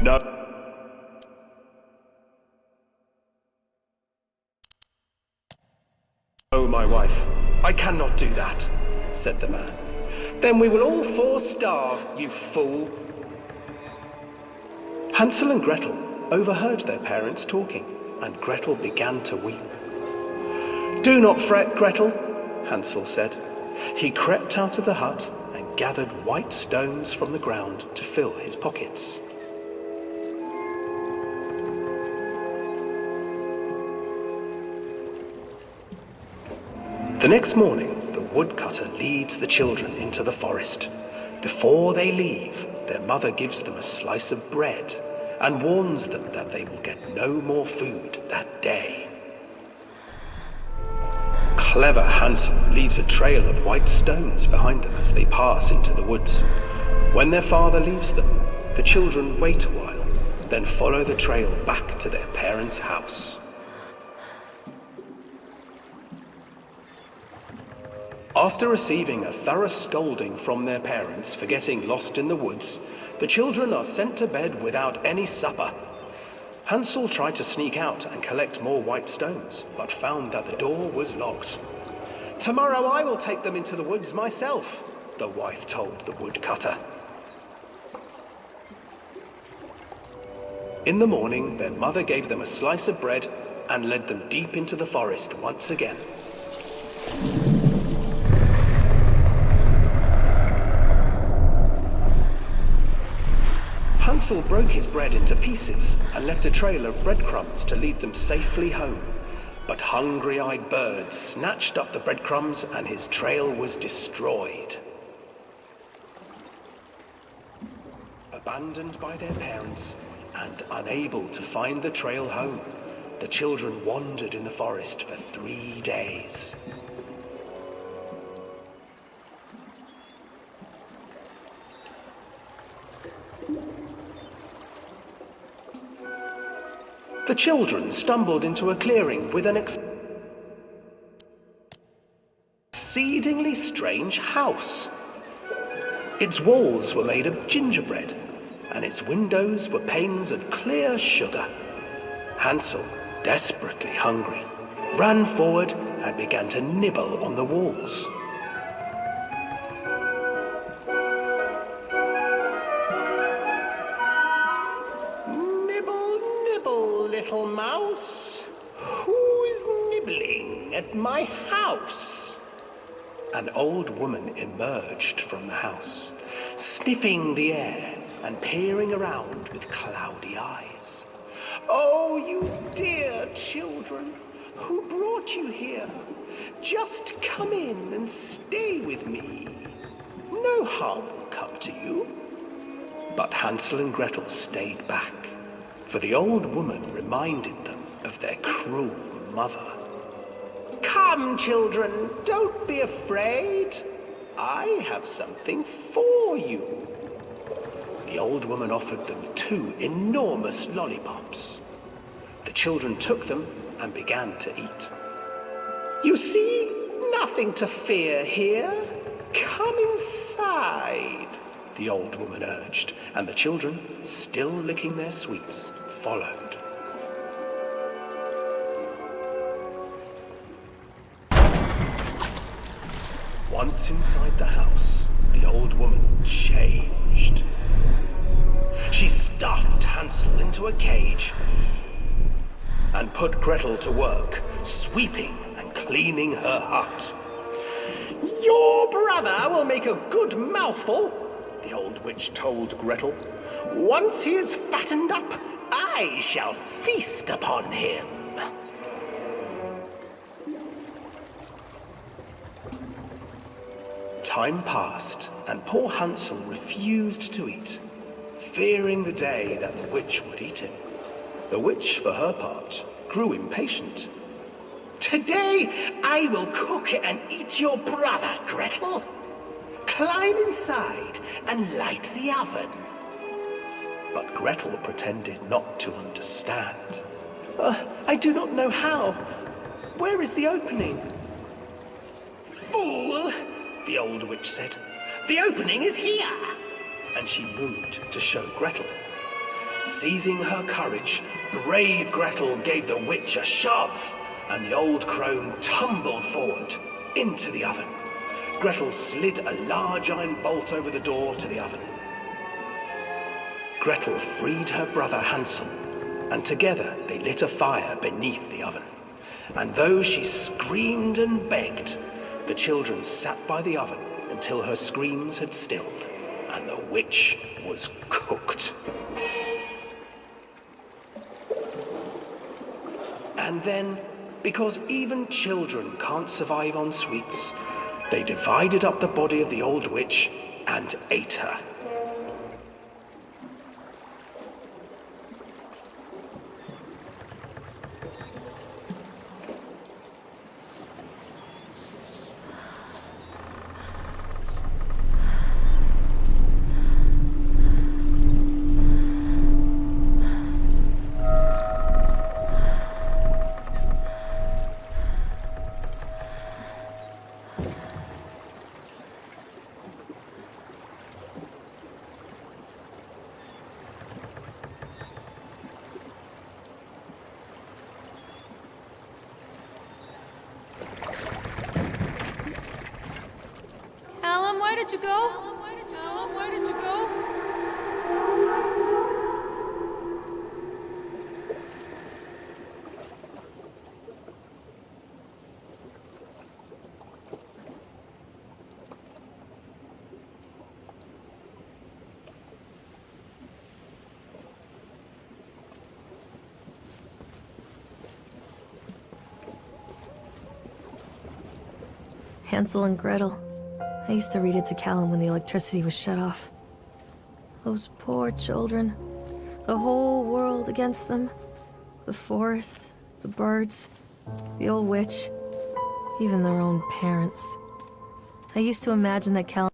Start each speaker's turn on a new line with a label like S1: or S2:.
S1: No. Oh, my wife, I cannot do that, said the man. Then we will all four starve, you fool. Hansel and Gretel overheard their parents talking, and Gretel began to weep. Do not fret, Gretel, Hansel said. He crept out of the hut and gathered white stones from the ground to fill his pockets. The next morning, the woodcutter leads the children into the forest. Before they leave, their mother gives them a slice of bread and warns them that they will get no more food that day. Clever Hansel leaves a trail of white stones behind them as they pass into the woods. When their father leaves them, the children wait a while, then follow the trail back to their parents' house. After receiving a thorough scolding from their parents for getting lost in the woods, the children are sent to bed without any supper. Hansel tried to sneak out and collect more white stones, but found that the door was locked. Tomorrow I will take them into the woods myself, the wife told the woodcutter. In the morning, their mother gave them a slice of bread and led them deep into the forest once again. Hansel broke his bread into pieces and left a trail of breadcrumbs to lead them safely home. But hungry-eyed birds snatched up the breadcrumbs and his trail was destroyed. Abandoned by their parents and unable to find the trail home, the children wandered in the forest for 3 days. The children stumbled into a clearing with an exceedingly strange house. Its walls were made of gingerbread, and its windows were panes of clear sugar. Hansel, desperately hungry, ran forward and began to nibble on the walls. Little mouse, who is nibbling at my house? An old woman emerged from the house, sniffing the air and peering around with cloudy eyes. Oh, you dear children, who brought you here? Just come in and stay with me. No harm will come to you. But Hansel and Gretel stayed back, for the old woman reminded them of their cruel mother. Come, children, don't be afraid. I have something for you. The old woman offered them 2 enormous lollipops. The children took them and began to eat. You see, nothing to fear here. Come inside, the old woman urged, and the children, still licking their sweets, followed. Once inside the house, the old woman changed. She stuffed Hansel into a cage and put Gretel to work, sweeping and cleaning her hut. Your brother will make a good mouthful, the old witch told Gretel. Once he is fattened up, I shall feast upon him. Time passed, and poor Hansel refused to eat, fearing the day that the witch would eat him. The witch, for her part, grew impatient. Today I will cook and eat your brother, Gretel. Climb inside and light the oven. But Gretel pretended not to understand. I do not know how. Where is the opening? Fool, the old witch said. The opening is here. And she moved to show Gretel. Seizing her courage, brave Gretel gave the witch a shove, and the old crone tumbled forward into the oven. Gretel slid a large iron bolt over the door to the oven. Gretel freed her brother Hansel, and together they lit a fire beneath the oven. And though she screamed and begged, the children sat by the oven until her screams had stilled, and the witch was cooked. And then, because even children can't survive on sweets, they divided up the body of the old witch and ate her.
S2: Callum, where did you go? Callum, where did you go?
S3: Hansel and Gretel. I used to read it to Callum when the electricity was shut off. Those poor children. The whole world against them. The forest, the birds, the old witch, even their own parents. I used to imagine that Callum